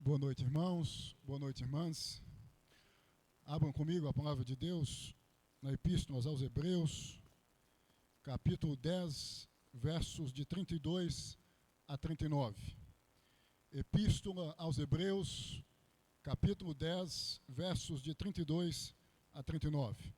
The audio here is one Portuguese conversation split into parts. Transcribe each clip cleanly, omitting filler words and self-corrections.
Boa noite, irmãos. Boa noite, irmãs. Abram comigo a palavra de Deus na Epístola aos Hebreus, capítulo 10, versos de 32 a 39. Epístola aos Hebreus, capítulo 10, versos de 32 a 39.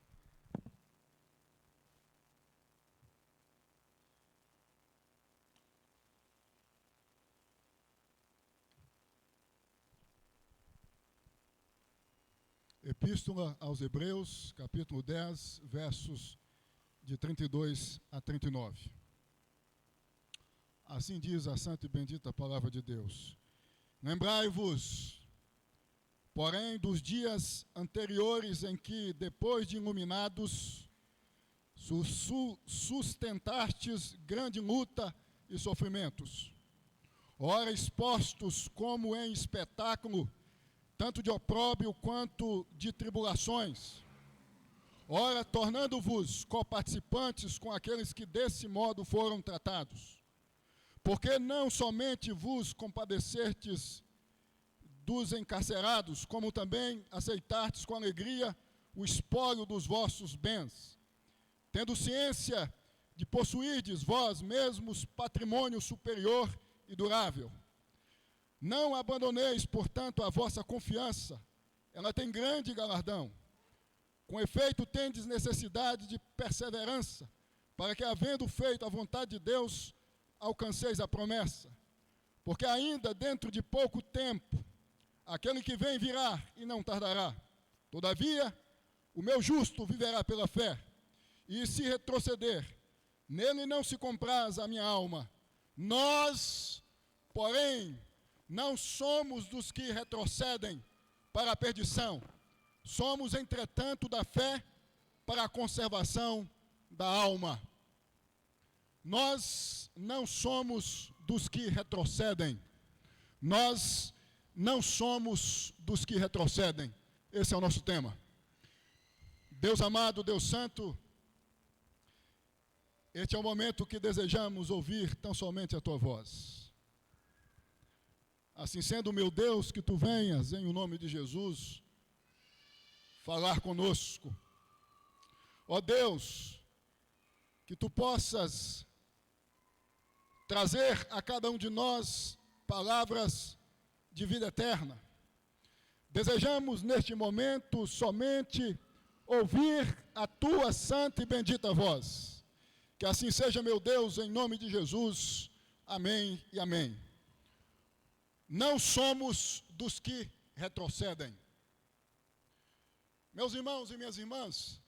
Epístola aos Hebreus, capítulo 10, versos de 32 a 39. Assim diz a santa e bendita palavra de Deus. Lembrai-vos, porém, dos dias anteriores em que, depois de iluminados, sustentastes grande luta e sofrimentos, ora expostos como em espetáculo, tanto de opróbrio quanto de tribulações, ora tornando-vos coparticipantes com aqueles que desse modo foram tratados. Porque não somente vos compadecestes dos encarcerados, como também aceitastes com alegria o espólio dos vossos bens, tendo ciência de possuirdes vós mesmos patrimônio superior e durável. Não abandoneis, portanto, a vossa confiança, ela tem grande galardão. Com efeito, tendes necessidade de perseverança, para que, havendo feito a vontade de Deus, alcanceis a promessa. Porque ainda dentro de pouco tempo, aquele que vem virá e não tardará. Todavia, o meu justo viverá pela fé, e se retroceder, nele não se compraz a minha alma. Nós, porém, não somos dos que retrocedem para a perdição. Somos, entretanto, da fé para a conservação da alma. Nós não somos dos que retrocedem. Nós não somos dos que retrocedem. Esse é o nosso tema. Deus amado, Deus santo, este é o momento que desejamos ouvir tão somente a tua voz. Assim sendo, meu Deus, que tu venhas, em o nome de Jesus, falar conosco. Ó Deus, que tu possas trazer a cada um de nós palavras de vida eterna. Desejamos neste momento somente ouvir a tua santa e bendita voz. Que assim seja, meu Deus, em nome de Jesus. Amém e amém. Não somos dos que retrocedem. Meus irmãos e minhas irmãs,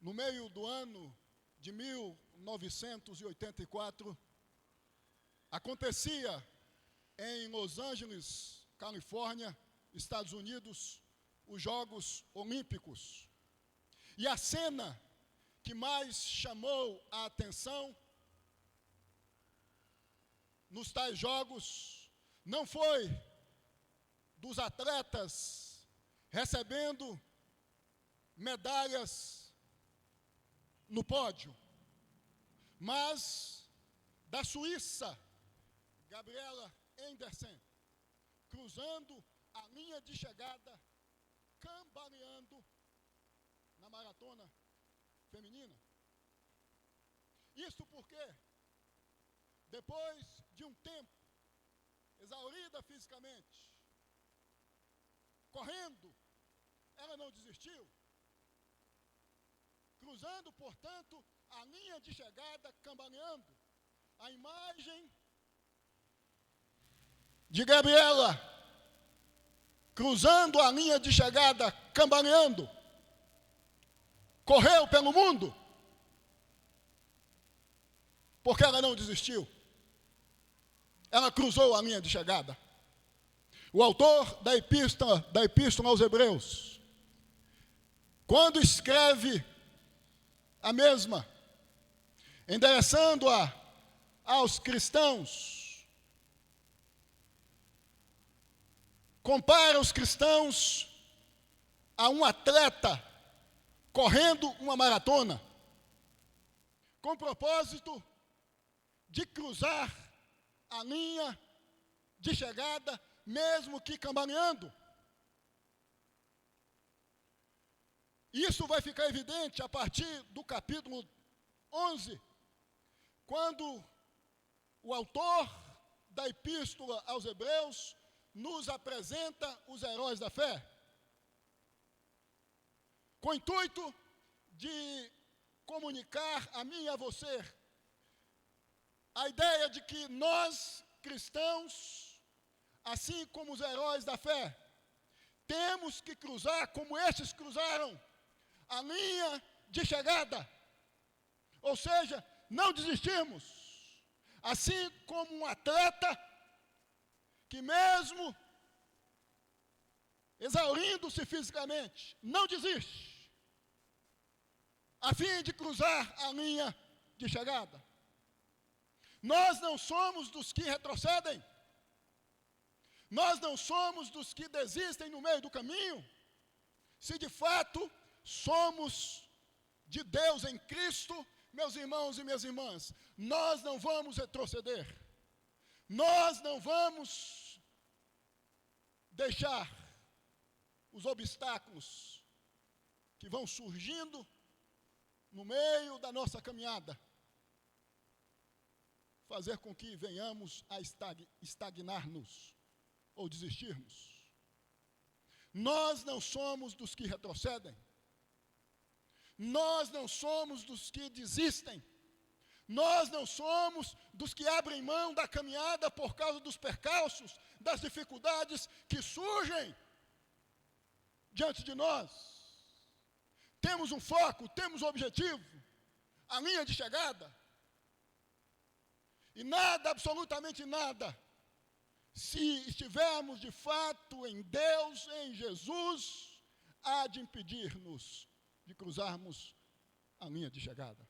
no meio do ano de 1984, acontecia em Los Angeles, Califórnia, Estados Unidos, os Jogos Olímpicos. E a cena que mais chamou a atenção nos tais jogos não foi dos atletas recebendo medalhas no pódio, mas da Suíça, Gabriela Andersen, cruzando a linha de chegada, cambaleando na maratona feminina. Isso porque, depois de um tempo, exaurida fisicamente, correndo, ela não desistiu, cruzando, portanto, a linha de chegada, cambaleando. A imagem de Gabriela, cruzando a linha de chegada, cambaleando, correu pelo mundo, porque ela não desistiu. Ela cruzou a linha de chegada. O autor da epístola aos Hebreus, quando escreve a mesma, endereçando-a aos cristãos, compara os cristãos a um atleta correndo uma maratona, com o propósito de cruzar a linha de chegada, mesmo que cambaleando. Isso vai ficar evidente a partir do capítulo 11, quando o autor da epístola aos Hebreus nos apresenta os heróis da fé, com o intuito de comunicar a mim e a você a ideia de que nós, cristãos, assim como os heróis da fé, temos que cruzar como estes cruzaram a linha de chegada, ou seja, não desistirmos, assim como um atleta que mesmo exaurindo-se fisicamente, não desiste, a fim de cruzar a linha de chegada. Nós não somos dos que retrocedem, nós não somos dos que desistem no meio do caminho. Se de fato somos de Deus em Cristo, meus irmãos e minhas irmãs, nós não vamos retroceder, nós não vamos deixar os obstáculos que vão surgindo no meio da nossa caminhada fazer com que venhamos a estagnar-nos ou desistirmos. Nós não somos dos que retrocedem, nós não somos dos que desistem, nós não somos dos que abrem mão da caminhada por causa dos percalços, das dificuldades que surgem diante de nós. Temos um foco, temos um objetivo, a linha de chegada. E nada, absolutamente nada, se estivermos de fato em Deus, em Jesus, há de impedir-nos de cruzarmos a linha de chegada.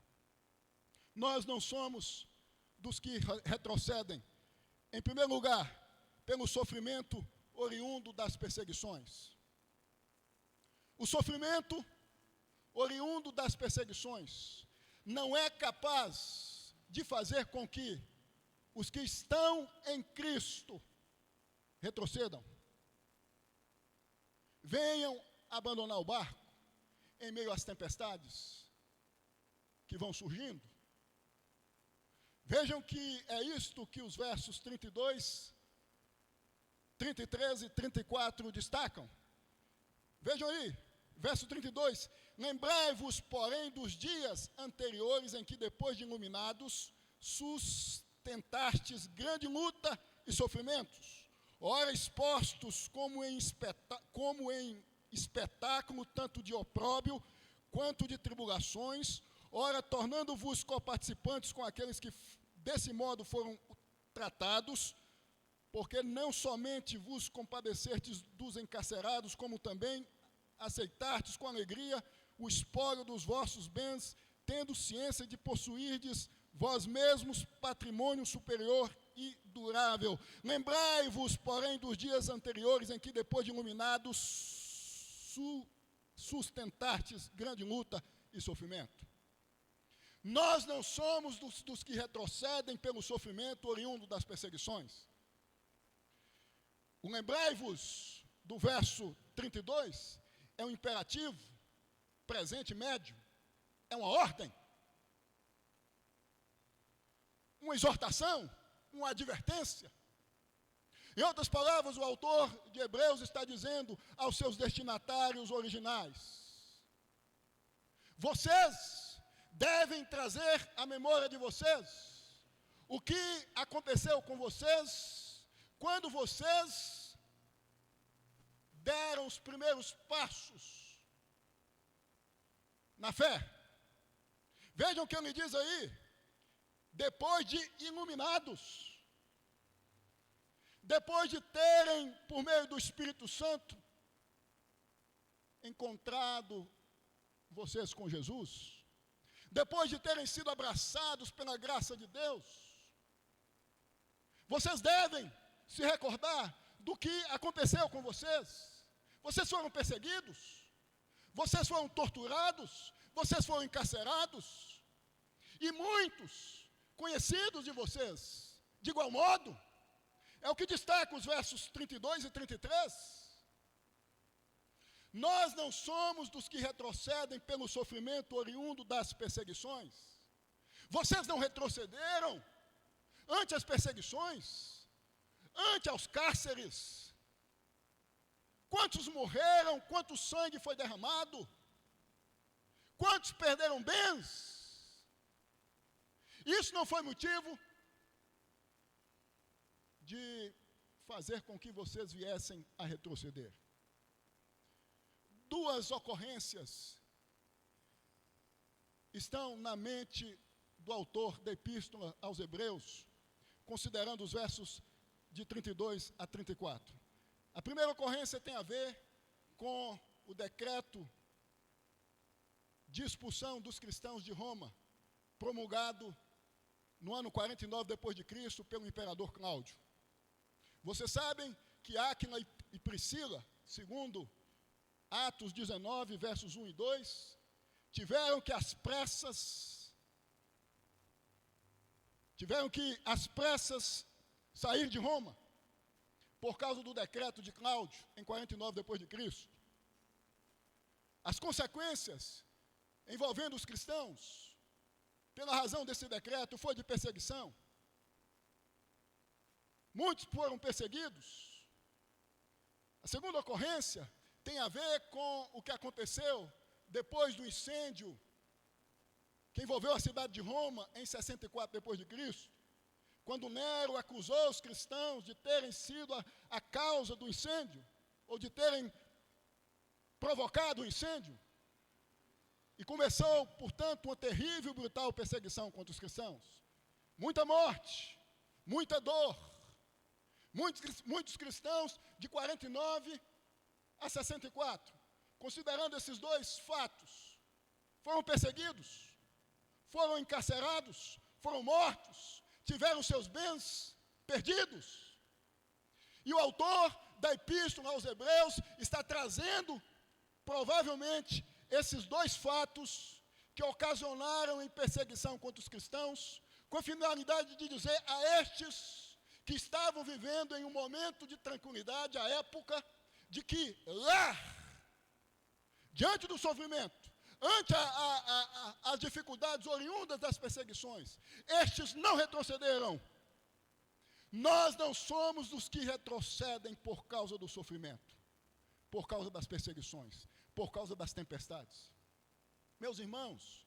Nós não somos dos que retrocedem, em primeiro lugar, pelo sofrimento oriundo das perseguições. O sofrimento oriundo das perseguições não é capaz de fazer com que os que estão em Cristo retrocedam, venham abandonar o barco em meio às tempestades que vão surgindo. Vejam que é isto que os versos 32, 33 e 34 destacam. Vejam aí, verso 32, lembrai-vos, porém, dos dias anteriores em que, depois de iluminados, sustentastes grande luta e sofrimentos, ora expostos como em espetáculo, tanto de opróbio quanto de tribulações, ora tornando-vos coparticipantes com aqueles que desse modo foram tratados, porque não somente vos compadecestes dos encarcerados, como também aceitastes com alegria o espólio dos vossos bens, tendo ciência de possuirdes vós mesmos patrimônio superior e durável. Lembrai-vos, porém, dos dias anteriores em que, depois de iluminados, sustentastes grande luta e sofrimento. Nós não somos dos que retrocedem pelo sofrimento oriundo das perseguições. O lembrai-vos do verso 32 é um imperativo, presente médio, é uma ordem, uma exortação, uma advertência. Em outras palavras, o autor de Hebreus está dizendo aos seus destinatários originais: vocês devem trazer à memória de vocês o que aconteceu com vocês quando vocês deram os primeiros passos na fé. Vejam o que ele diz aí: depois de iluminados, depois de terem, por meio do Espírito Santo, encontrado vocês com Jesus, depois de terem sido abraçados pela graça de Deus, vocês devem se recordar do que aconteceu com vocês. Vocês foram perseguidos, vocês foram torturados, vocês foram encarcerados, e muitos conhecidos de vocês, de igual modo, É o que destaca os versos 32 e 33. Nós não somos dos que retrocedem pelo sofrimento oriundo das perseguições. Vocês não retrocederam ante as perseguições, ante aos cárceres. Quantos morreram, quanto sangue foi derramado, quantos perderam bens. Isso não foi motivo de fazer com que vocês viessem a retroceder. Duas ocorrências estão na mente do autor da Epístola aos Hebreus, considerando os versos de 32 a 34. A primeira ocorrência tem a ver com o decreto de expulsão dos cristãos de Roma, promulgado no ano 49 depois de Cristo pelo imperador Cláudio. Vocês sabem que Áquila e Priscila, segundo Atos 19, versos 1 e 2, tiveram que às pressas sair de Roma, por causa do decreto de Cláudio, em 49 depois de Cristo. As consequências envolvendo os cristãos, pela razão desse decreto, foi de perseguição. Muitos foram perseguidos. A segunda ocorrência tem a ver com o que aconteceu depois do incêndio que envolveu a cidade de Roma em 64 depois de Cristo, quando Nero acusou os cristãos de terem sido a causa do incêndio, ou de terem provocado o incêndio. E começou, portanto, uma terrível e brutal perseguição contra os cristãos. Muita morte, muita dor. Muitos cristãos de 49 a 64, considerando esses dois fatos, foram perseguidos, foram encarcerados, foram mortos, tiveram seus bens perdidos. E o autor da Epístola aos Hebreus está trazendo, provavelmente, esses dois fatos que ocasionaram em perseguição contra os cristãos, com a finalidade de dizer a estes que estavam vivendo em um momento de tranquilidade, a época, de que lá, diante do sofrimento, ante as dificuldades oriundas das perseguições, estes não retrocederam. Nós não somos dos que retrocedem por causa do sofrimento, por causa das perseguições, por causa das tempestades. Meus irmãos,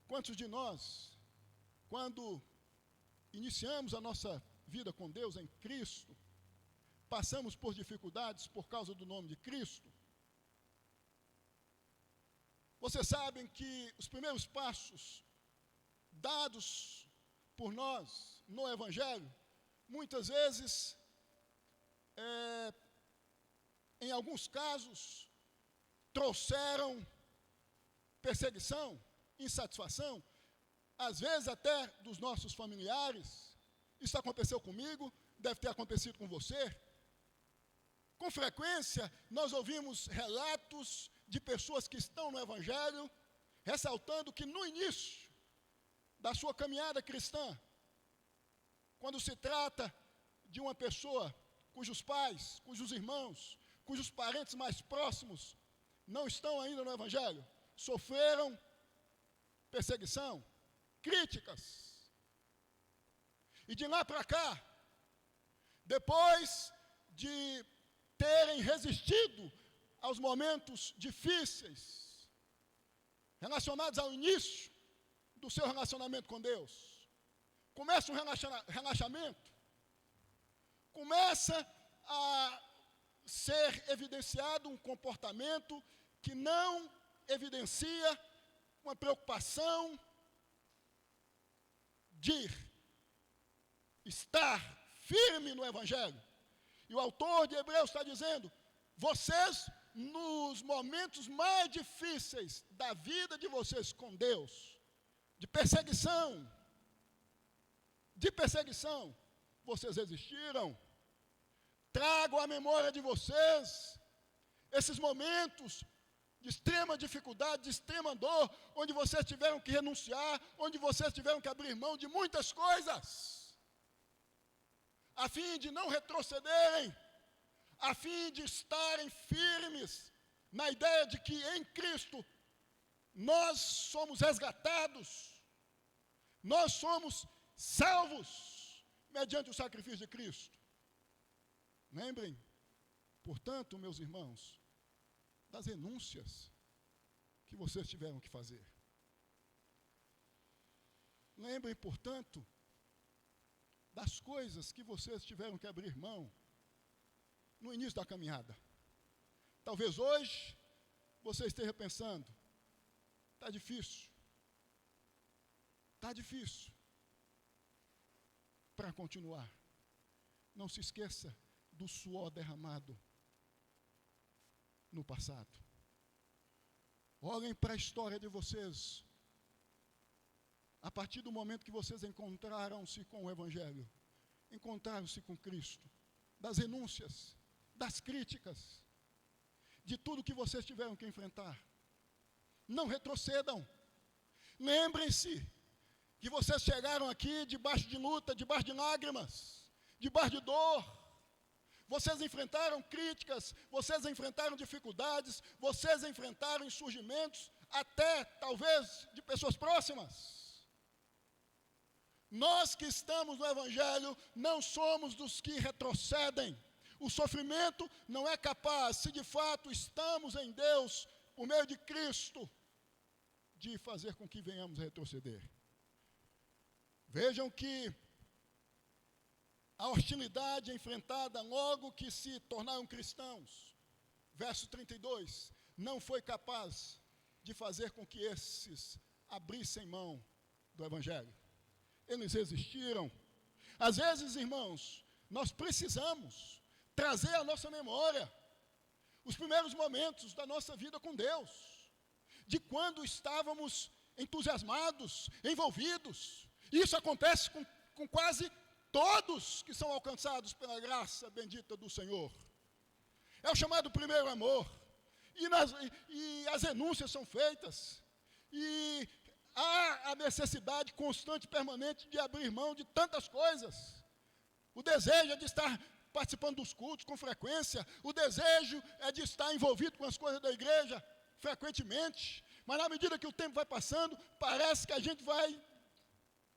quantos de nós, quando iniciamos a nossa vida com Deus em Cristo, passamos por dificuldades por causa do nome de Cristo? Vocês sabem que os primeiros passos dados por nós no Evangelho, muitas vezes, em alguns casos, trouxeram perseguição, insatisfação, às vezes até dos nossos familiares. Isso aconteceu comigo, deve ter acontecido com você. Com frequência, nós ouvimos relatos de pessoas que estão no Evangelho, ressaltando que no início da sua caminhada cristã, quando se trata de uma pessoa cujos pais, cujos irmãos, cujos parentes mais próximos não estão ainda no Evangelho, sofreram perseguição, críticas. E de lá para cá, depois de terem resistido aos momentos difíceis, relacionados ao início do seu relacionamento com Deus, começa um relaxamento, começa a ser evidenciado um comportamento que não evidencia uma preocupação de estar firme no Evangelho. E o autor de Hebreus está dizendo: vocês, nos momentos mais difíceis da vida de vocês com Deus, de perseguição, vocês resistiram. Trago à memória de vocês esses momentos de extrema dificuldade, de extrema dor, onde vocês tiveram que renunciar, onde vocês tiveram que abrir mão de muitas coisas. a fim de não retrocederem, a fim de estarem firmes na ideia de que em Cristo nós somos resgatados, nós somos salvos mediante o sacrifício de Cristo. Lembrem, portanto, meus irmãos, das renúncias que vocês tiveram que fazer. Lembrem, portanto, das coisas que vocês tiveram que abrir mão no início da caminhada. Talvez hoje você esteja pensando, está difícil para continuar. Não se esqueça do suor derramado no passado. Olhem para a história de vocês, a partir do momento que vocês encontraram-se com o Evangelho, encontraram-se com Cristo, das renúncias, das críticas, de tudo que vocês tiveram que enfrentar. Não retrocedam. Lembrem-se que vocês chegaram aqui debaixo de luta, debaixo de lágrimas, debaixo de dor. Vocês enfrentaram críticas, vocês enfrentaram dificuldades, vocês enfrentaram insurgimentos, até talvez de pessoas próximas. Nós que estamos no Evangelho não somos dos que retrocedem. O sofrimento não é capaz, se de fato estamos em Deus, por meio de Cristo, de fazer com que venhamos a retroceder. Vejam que a hostilidade enfrentada logo que se tornaram cristãos, verso 32, não foi capaz de fazer com que esses abrissem mão do Evangelho. Eles resistiram. Às vezes, irmãos, nós precisamos trazer à nossa memória os primeiros momentos da nossa vida com Deus, de quando estávamos entusiasmados, envolvidos. Isso acontece com quase todos que são alcançados pela graça bendita do Senhor. É o chamado primeiro amor. E as renúncias são feitas. E há a necessidade constante e permanente de abrir mão de tantas coisas. O desejo é de estar participando dos cultos com frequência. O desejo é de estar envolvido com as coisas da igreja frequentemente. Mas na medida que o tempo vai passando, parece que a gente vai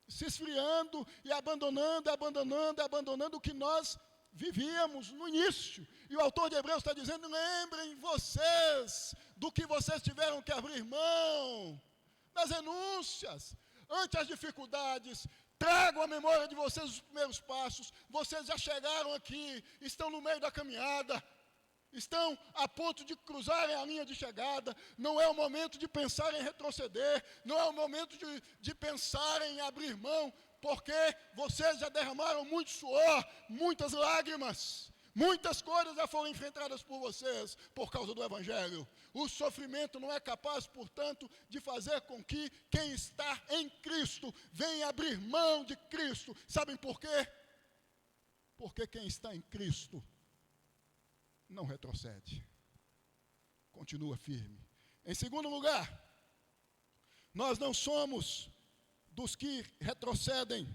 se esfriando e abandonando o que nós vivíamos no início. E o autor de Hebreus está dizendo, lembrem vocês do que vocês tiveram que abrir mão, das renúncias, ante as dificuldades. Tragam à memória de vocês os primeiros passos. Vocês já chegaram aqui, estão no meio da caminhada, estão a ponto de cruzarem a linha de chegada. Não é o momento de pensar em retroceder, não é o momento de pensar em abrir mão, porque vocês já derramaram muito suor, muitas lágrimas, muitas coisas já foram enfrentadas por vocês por causa do Evangelho. O sofrimento não é capaz, portanto, de fazer com que quem está em Cristo venha abrir mão de Cristo. Sabem por quê? Porque quem está em Cristo não retrocede, continua firme. Em segundo lugar, nós não somos dos que retrocedem,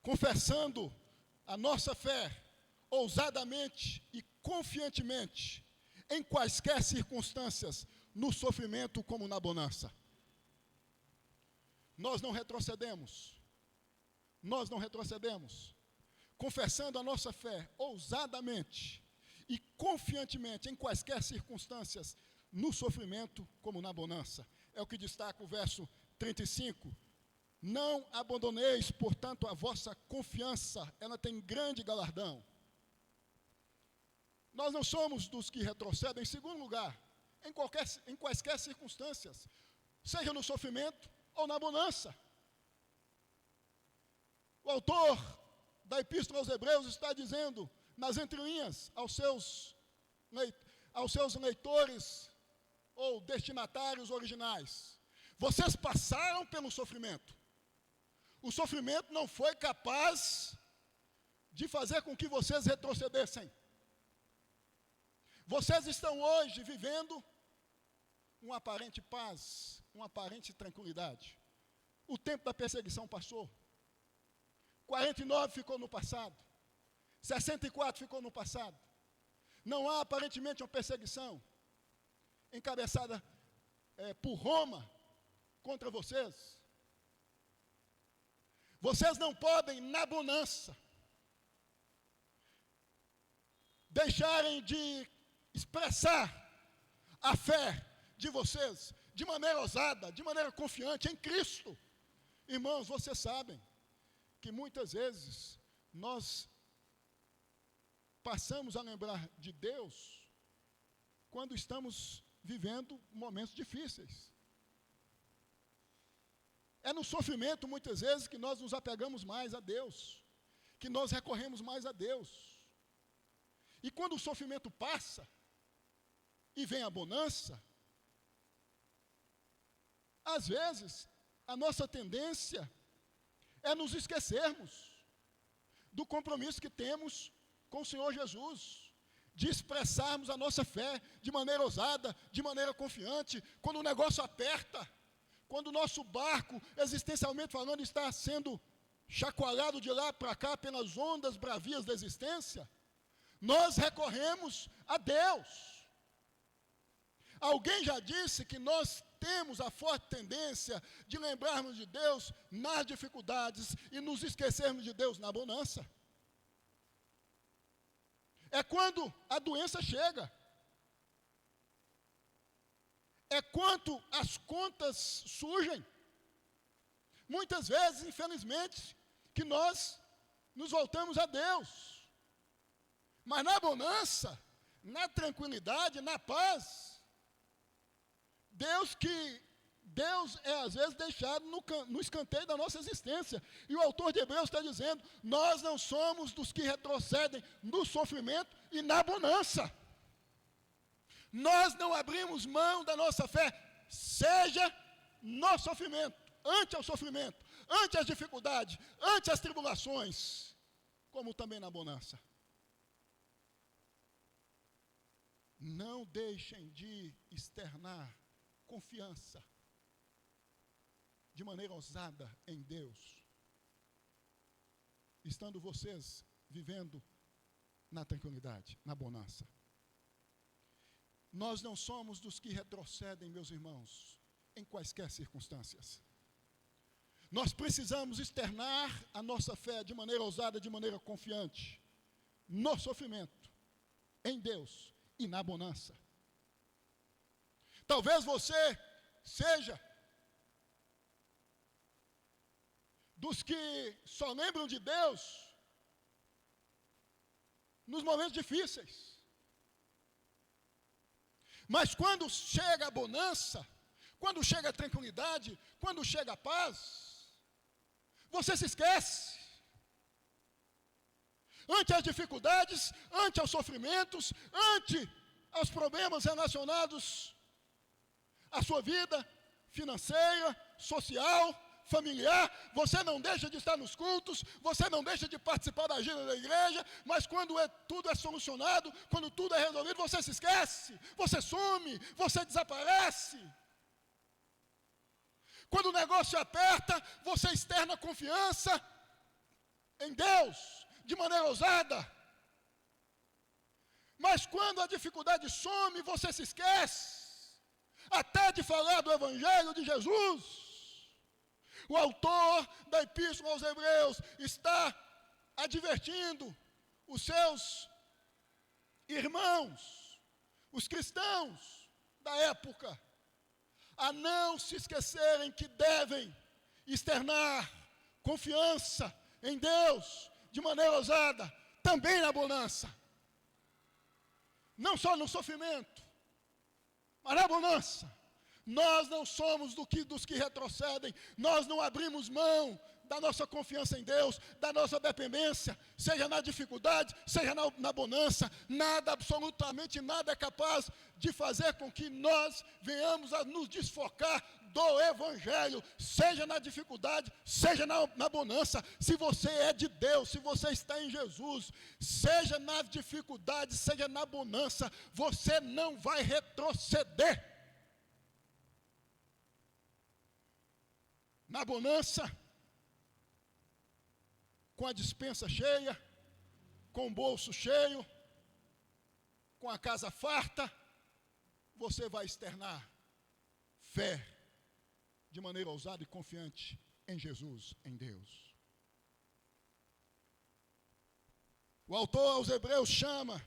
confessando a nossa fé ousadamente e confiantemente, em quaisquer circunstâncias, no sofrimento como na bonança. Nós não retrocedemos, confessando a nossa fé ousadamente e confiantemente em quaisquer circunstâncias, no sofrimento como na bonança. É o que destaca o verso 35. Não abandoneis, portanto, a vossa confiança, ela tem grande galardão. Nós não somos dos que retrocedem. Em segundo lugar, em quaisquer circunstâncias, seja no sofrimento ou na bonança. O autor da Epístola aos Hebreus está dizendo, nas entrelinhas, aos seus leitores ou destinatários originais: vocês passaram pelo sofrimento. O sofrimento não foi capaz de fazer com que vocês retrocedessem. Vocês estão hoje vivendo uma aparente paz, uma aparente tranquilidade. O tempo da perseguição passou. 49 ficou no passado. 64 ficou no passado. Não há aparentemente uma perseguição encabeçada por Roma contra vocês. Vocês não podem, na bonança, deixarem de expressar a fé de vocês de maneira ousada, de maneira confiante em Cristo. Irmãos, vocês sabem que muitas vezes nós passamos a lembrar de Deus quando estamos vivendo momentos difíceis. É no sofrimento, muitas vezes, que nós nos apegamos mais a Deus, que nós recorremos mais a Deus. E quando o sofrimento passa e vem a bonança, às vezes a nossa tendência é nos esquecermos do compromisso que temos com o Senhor Jesus, de expressarmos a nossa fé de maneira ousada, de maneira confiante, quando o negócio aperta, quando o nosso barco, existencialmente falando, está sendo chacoalhado de lá para cá pelas ondas bravias da existência, nós recorremos a Deus. Alguém já disse que nós temos a forte tendência de lembrarmos de Deus nas dificuldades e nos esquecermos de Deus na bonança. É quando a doença chega. É quando as contas surgem. Muitas vezes, infelizmente, que nós nos voltamos a Deus. Mas na bonança, na tranquilidade, na paz, Deus é às vezes deixado no escanteio da nossa existência. E o autor de Hebreus está dizendo, nós não somos dos que retrocedem no sofrimento e na bonança. Nós não abrimos mão da nossa fé, seja no sofrimento, ante ao sofrimento, ante as dificuldades, ante as tribulações, como também na bonança. Não deixem de externar confiança de maneira ousada em Deus, estando vocês vivendo na tranquilidade, na bonança. Nós não somos dos que retrocedem, meus irmãos, em quaisquer circunstâncias. Nós precisamos externar a nossa fé de maneira ousada, de maneira confiante, no sofrimento, em Deus e na bonança. Talvez você seja dos que só lembram de Deus nos momentos difíceis. Mas quando chega a bonança, quando chega a tranquilidade, quando chega a paz, você se esquece. Ante as dificuldades, ante aos sofrimentos, ante aos problemas relacionados à sua vida financeira, social, familiar, você não deixa de estar nos cultos, você não deixa de participar da agenda da igreja, mas quando tudo é solucionado, quando tudo é resolvido, você se esquece, você some, você desaparece. Quando o negócio aperta, você externa confiança em Deus, de maneira ousada. Mas quando a dificuldade some, você se esquece, até de falar do Evangelho de Jesus. O autor da Epístola aos Hebreus está advertindo os seus irmãos, os cristãos da época, a não se esquecerem que devem externar confiança em Deus de maneira ousada, também na bonança. Não só no sofrimento, mas na bonança. Nós não somos dos que retrocedem, nós não abrimos mão da nossa confiança em Deus, da nossa dependência, seja na dificuldade, seja na bonança. Nada, absolutamente nada é capaz de fazer com que nós venhamos a nos desfocar do Evangelho, seja na dificuldade, seja na bonança. Se você é de Deus, se você está em Jesus, seja na dificuldade, seja na bonança, você não vai retroceder. Na bonança, com a despensa cheia, com o bolso cheio, com a casa farta, você vai externar fé de maneira ousada e confiante em Jesus, em Deus. O autor aos Hebreus chama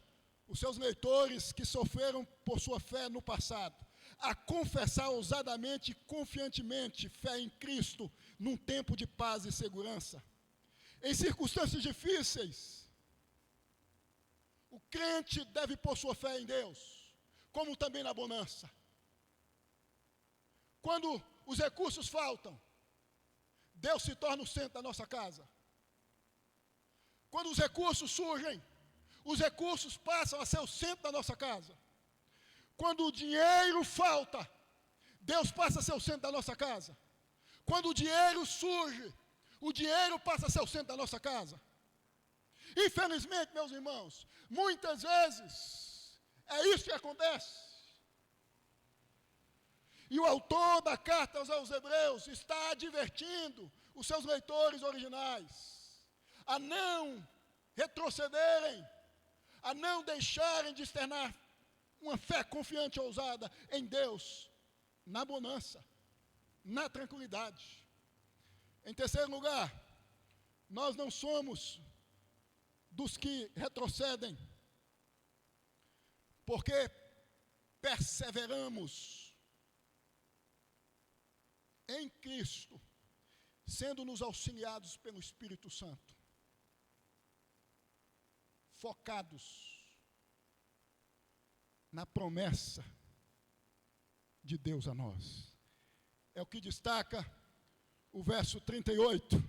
os seus leitores que sofreram por sua fé no passado a confessar ousadamente e confiantemente fé em Cristo num tempo de paz e segurança. Em circunstâncias difíceis, o crente deve pôr sua fé em Deus, como também na bonança. Quando os recursos faltam, Deus se torna o centro da nossa casa. Quando os recursos surgem, os recursos passam a ser o centro da nossa casa. Quando o dinheiro falta, Deus passa a ser o centro da nossa casa. Quando o dinheiro surge, o dinheiro passa a ser o centro da nossa casa. Infelizmente, meus irmãos, muitas vezes é isso que acontece. E o autor da carta aos Hebreus está advertindo os seus leitores originais a não retrocederem, a não deixarem de externar uma fé confiante e ousada em Deus, na bonança, na tranquilidade. Em terceiro lugar, nós não somos dos que retrocedem, porque perseveramos em Cristo, sendo-nos auxiliados pelo Espírito Santo, focados na promessa de Deus a nós. É o que destaca o verso 38.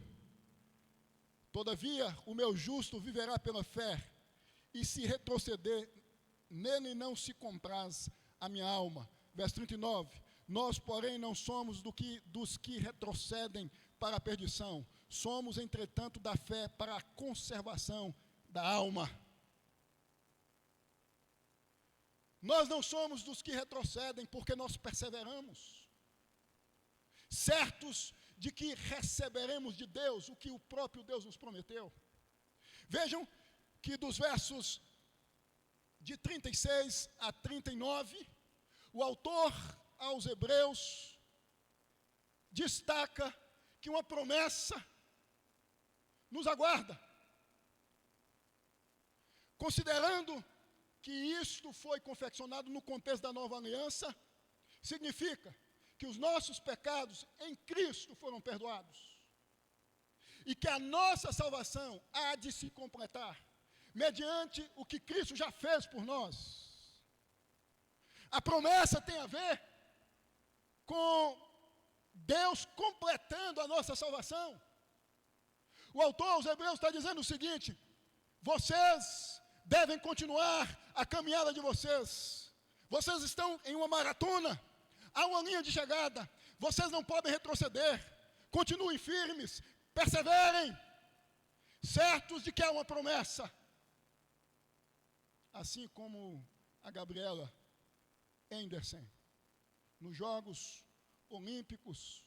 Todavia, o meu justo viverá pela fé, e se retroceder, nele não se compraz a minha alma. Verso 39. Nós, porém, não somos dos que retrocedem para a perdição. Somos, entretanto, da fé para a conservação da alma. Nós não somos dos que retrocedem porque nós perseveramos, certos de que receberemos de Deus o que o próprio Deus nos prometeu. Vejam que dos versos de 36 a 39, o autor aos Hebreus destaca que uma promessa nos aguarda. Considerando que isto foi confeccionado no contexto da nova aliança, significa que os nossos pecados em Cristo foram perdoados e que a nossa salvação há de se completar mediante o que Cristo já fez por nós. A promessa tem a ver com Deus completando a nossa salvação. O autor aos Hebreus está dizendo o seguinte: vocês devem continuar a caminhada de vocês. Vocês estão em uma maratona, há uma linha de chegada. Vocês não podem retroceder. Continuem firmes, perseverem, certos de que há uma promessa. Assim como a Gabriela Anderson, nos Jogos Olímpicos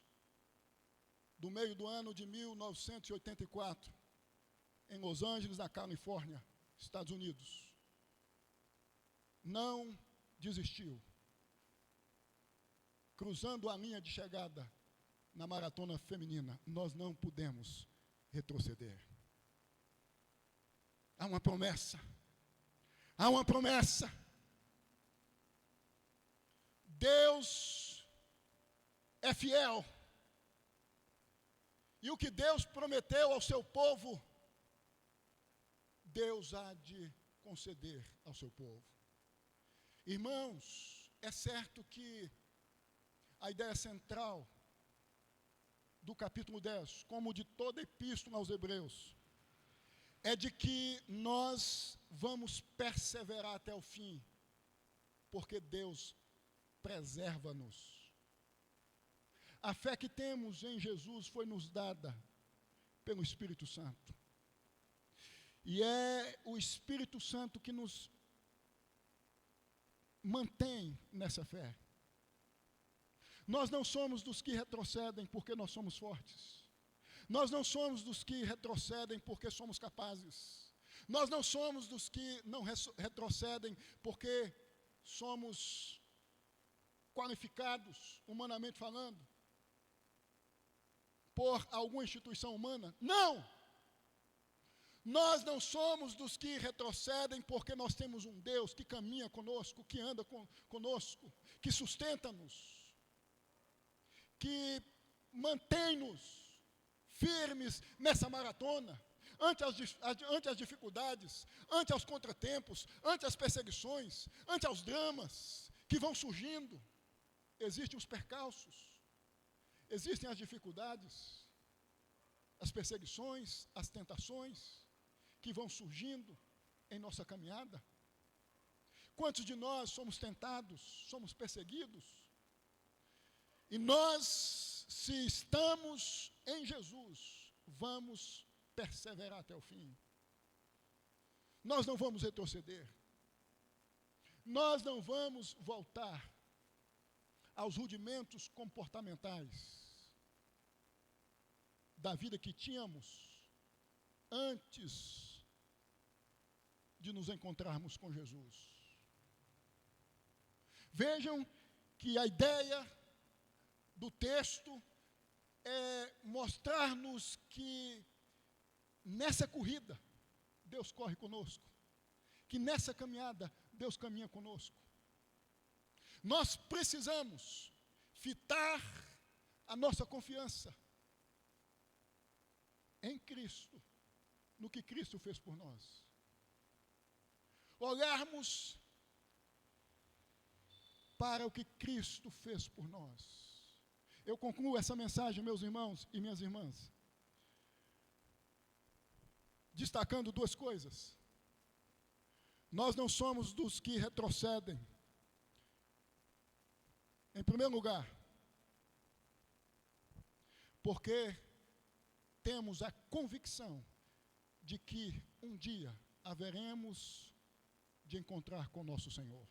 do meio do ano de 1984, em Los Angeles, na Califórnia, Estados Unidos, não desistiu, cruzando a linha de chegada na maratona feminina. Nós não podemos retroceder. Há uma promessa, há uma promessa. Deus é fiel, e o que Deus prometeu ao seu povo, Deus há de conceder ao seu povo. Irmãos, é certo que a ideia central do capítulo 10, como de toda a epístola aos Hebreus, é de que nós vamos perseverar até o fim, porque Deus preserva-nos. A fé que temos em Jesus foi nos dada pelo Espírito Santo. E é o Espírito Santo que nos mantém nessa fé. Nós não somos dos que retrocedem porque nós somos fortes. Nós não somos dos que retrocedem porque somos capazes. Nós não somos dos que não retrocedem porque somos qualificados, humanamente falando, por alguma instituição humana. Não! Nós não somos dos que retrocedem porque nós temos um Deus que caminha conosco, que anda conosco, que sustenta-nos, que mantém-nos firmes nessa maratona, ante as dificuldades, ante os contratempos, ante as perseguições, ante os dramas que vão surgindo. Existem os percalços, existem as dificuldades, as perseguições, as tentações que vão surgindo em nossa caminhada. Quantos de nós somos tentados, somos perseguidos? E nós, se estamos em Jesus, vamos perseverar até o fim. Nós não vamos retroceder. Nós não vamos voltar aos rudimentos comportamentais da vida que tínhamos antes de nos encontrarmos com Jesus. Vejam que a ideia do texto é mostrar-nos que nessa corrida Deus corre conosco, que nessa caminhada Deus caminha conosco. Nós precisamos fitar a nossa confiança em Cristo, no que Cristo fez por nós. Olharmos para o que Cristo fez por nós. Eu concluo essa mensagem, meus irmãos e minhas irmãs, destacando duas coisas. Nós não somos dos que retrocedem. Em primeiro lugar, porque temos a convicção de que um dia haveremos de encontrar com nosso Senhor.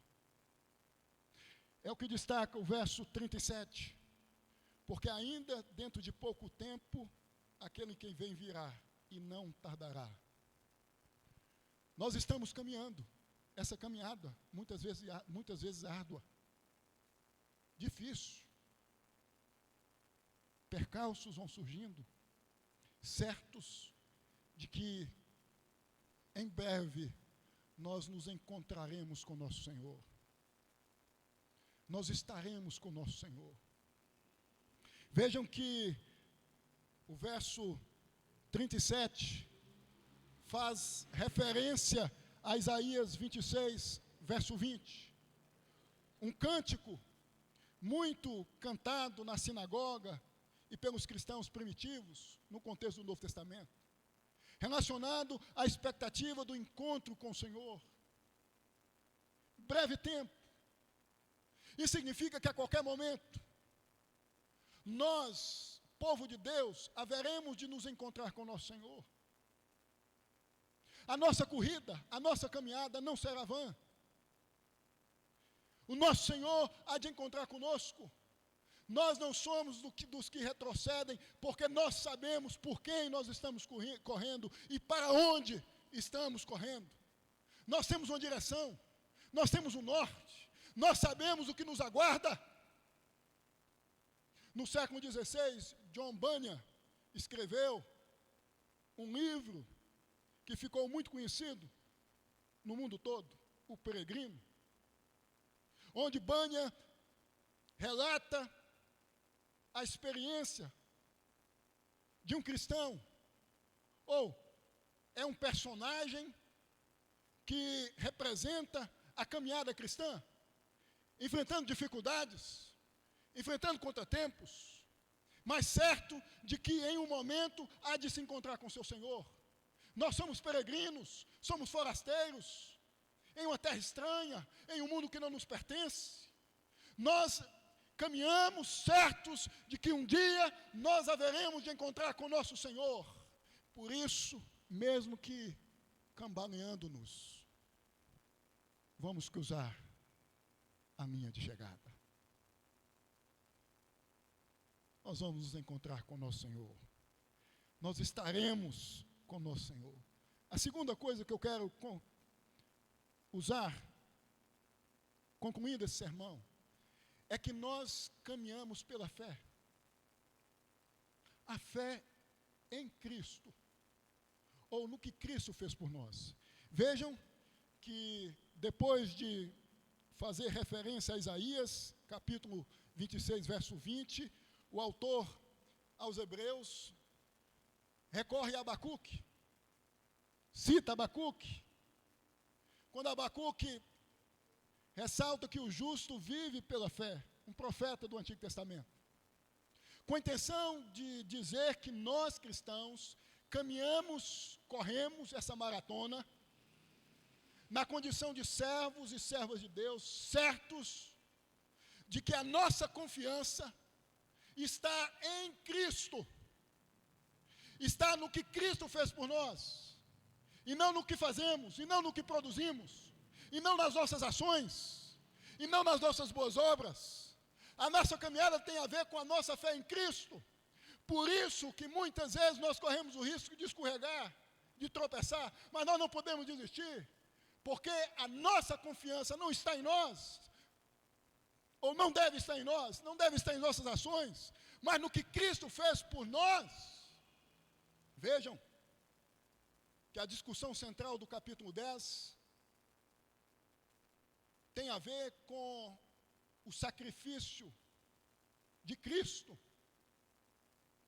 É o que destaca o verso 37. Porque ainda dentro de pouco tempo, aquele que vem virá e não tardará. Nós estamos caminhando, essa caminhada, muitas vezes árdua, difícil. Percalços vão surgindo, certos de que em breve nós nos encontraremos com nosso Senhor. Nós estaremos com nosso Senhor. Vejam que o verso 37 faz referência a Isaías 26, verso 20. Um cântico muito cantado na sinagoga e pelos cristãos primitivos, no contexto do Novo Testamento, relacionado à expectativa do encontro com o Senhor. Breve tempo. Isso significa que a qualquer momento, nós, povo de Deus, haveremos de nos encontrar com o nosso Senhor. A nossa corrida, a nossa caminhada não será vã. O nosso Senhor há de encontrar conosco. Nós não somos dos que retrocedem, porque nós sabemos por quem nós estamos correndo e para onde estamos correndo. Nós temos uma direção, nós temos um norte, nós sabemos o que nos aguarda. No século XVI, John Bunyan escreveu um livro que ficou muito conhecido no mundo todo, O Peregrino, onde Bunyan relata a experiência de um cristão, ou é um personagem que representa a caminhada cristã, enfrentando dificuldades, enfrentando contratempos, mas certo de que em um momento há de se encontrar com seu Senhor. Nós somos peregrinos, somos forasteiros, em uma terra estranha, em um mundo que não nos pertence. Nós caminhamos certos de que um dia nós haveremos de encontrar com nosso Senhor. Por isso, mesmo que cambaleando-nos, vamos cruzar a linha de chegada. Nós vamos nos encontrar com nosso Senhor. nós estaremos conosco, Senhor. A segunda coisa que eu quero usar, concluindo esse sermão, é que nós caminhamos pela fé. A fé em Cristo, ou no que Cristo fez por nós. Vejam que depois de fazer referência a Isaías, capítulo 26, verso 20, o autor aos Hebreus recorre a Abacuque, cita Abacuque, quando Abacuque ressalta que o justo vive pela fé, um profeta do Antigo Testamento, com a intenção de dizer que nós cristãos caminhamos, corremos essa maratona, na condição de servos e servas de Deus, certos de que a nossa confiança está em Cristo, está no que Cristo fez por nós, e não no que fazemos, e não no que produzimos, e não nas nossas ações, e não nas nossas boas obras. A nossa caminhada tem a ver com a nossa fé em Cristo. Por isso que muitas vezes nós corremos o risco de escorregar, de tropeçar, mas nós não podemos desistir, porque a nossa confiança não está em nós, ou não deve estar em nós, não deve estar em nossas ações, mas no que Cristo fez por nós. Vejam que a discussão central do capítulo 10 tem a ver com o sacrifício de Cristo,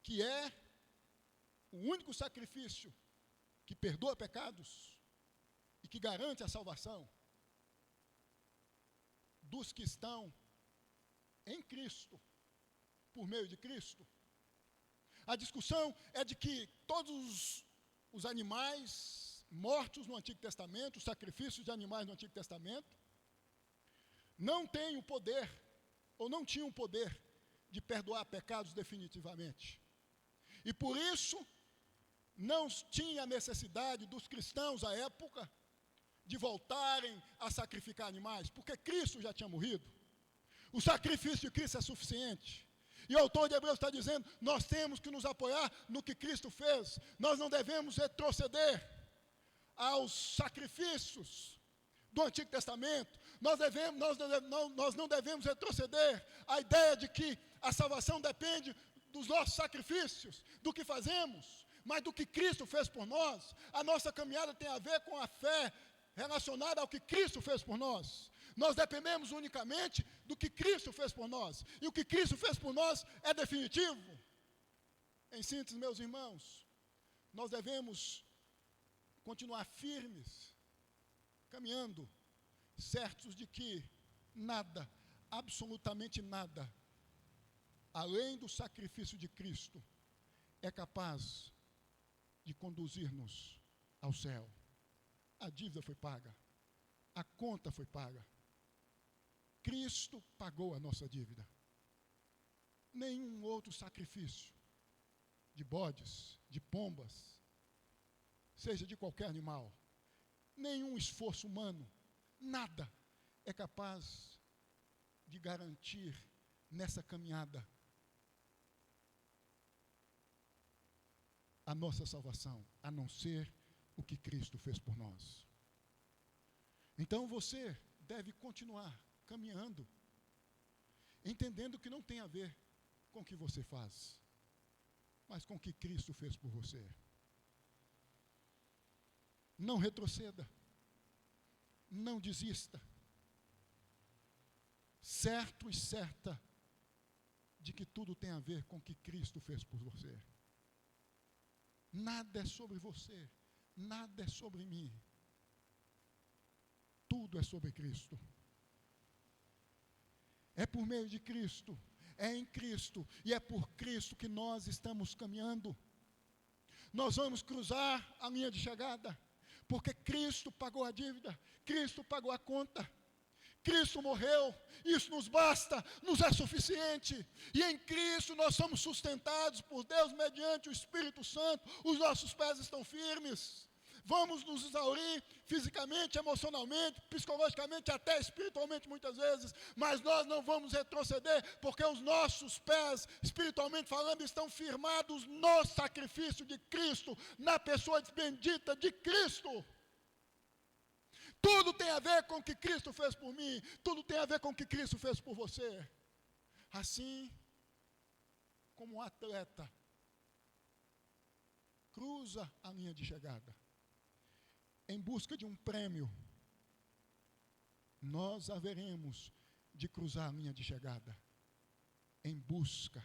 que é o único sacrifício que perdoa pecados e que garante a salvação dos que estão em Cristo, por meio de Cristo. A discussão é de que todos os animais mortos no Antigo Testamento, os sacrifícios de animais no Antigo Testamento, não têm o poder, ou não tinham o poder, de perdoar pecados definitivamente. E por isso, não tinha necessidade dos cristãos à época de voltarem a sacrificar animais, porque Cristo já tinha morrido. O sacrifício de Cristo é suficiente. E o autor de Hebreus está dizendo, nós temos que nos apoiar no que Cristo fez. Nós não devemos retroceder aos sacrifícios do Antigo Testamento. Nós não devemos retroceder à ideia de que a salvação depende dos nossos sacrifícios, do que fazemos, mas do que Cristo fez por nós. A nossa caminhada tem a ver com a fé relacionada ao que Cristo fez por nós. Nós dependemos unicamente do que Cristo fez por nós. E o que Cristo fez por nós é definitivo. Em síntese, meus irmãos, nós devemos continuar firmes, caminhando, certos de que nada, absolutamente nada, além do sacrifício de Cristo, é capaz de conduzir-nos ao céu. A dívida foi paga, a conta foi paga. Cristo pagou a nossa dívida. Nenhum outro sacrifício de bodes, de pombas, seja de qualquer animal, nenhum esforço humano, nada é capaz de garantir nessa caminhada a nossa salvação, a não ser o que Cristo fez por nós. Então você deve continuar caminhando, entendendo que não tem a ver com o que você faz, mas com o que Cristo fez por você. Não retroceda, não desista, certo e certa de que tudo tem a ver com o que Cristo fez por você. Nada é sobre você, nada é sobre mim, tudo é sobre Cristo. É por meio de Cristo, é em Cristo e é por Cristo que nós estamos caminhando. Nós vamos cruzar a linha de chegada, porque Cristo pagou a dívida, Cristo pagou a conta, Cristo morreu, isso nos basta, nos é suficiente. E em Cristo nós somos sustentados por Deus mediante o Espírito Santo, os nossos pés estão firmes. vamos nos exaurir fisicamente, emocionalmente, psicologicamente, até espiritualmente muitas vezes, mas nós não vamos retroceder, porque os nossos pés, espiritualmente falando, estão firmados no sacrifício de Cristo, na pessoa bendita de Cristo. Tudo tem a ver com o que Cristo fez por mim, tudo tem a ver com o que Cristo fez por você. Assim como um atleta cruza a linha de chegada em busca de um prêmio, nós haveremos de cruzar a linha de chegada em busca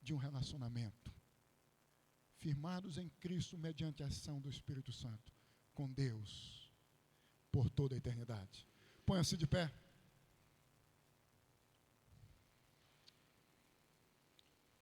de um relacionamento, firmados em Cristo mediante a ação do Espírito Santo, com Deus, por toda a eternidade. Ponha-se de pé.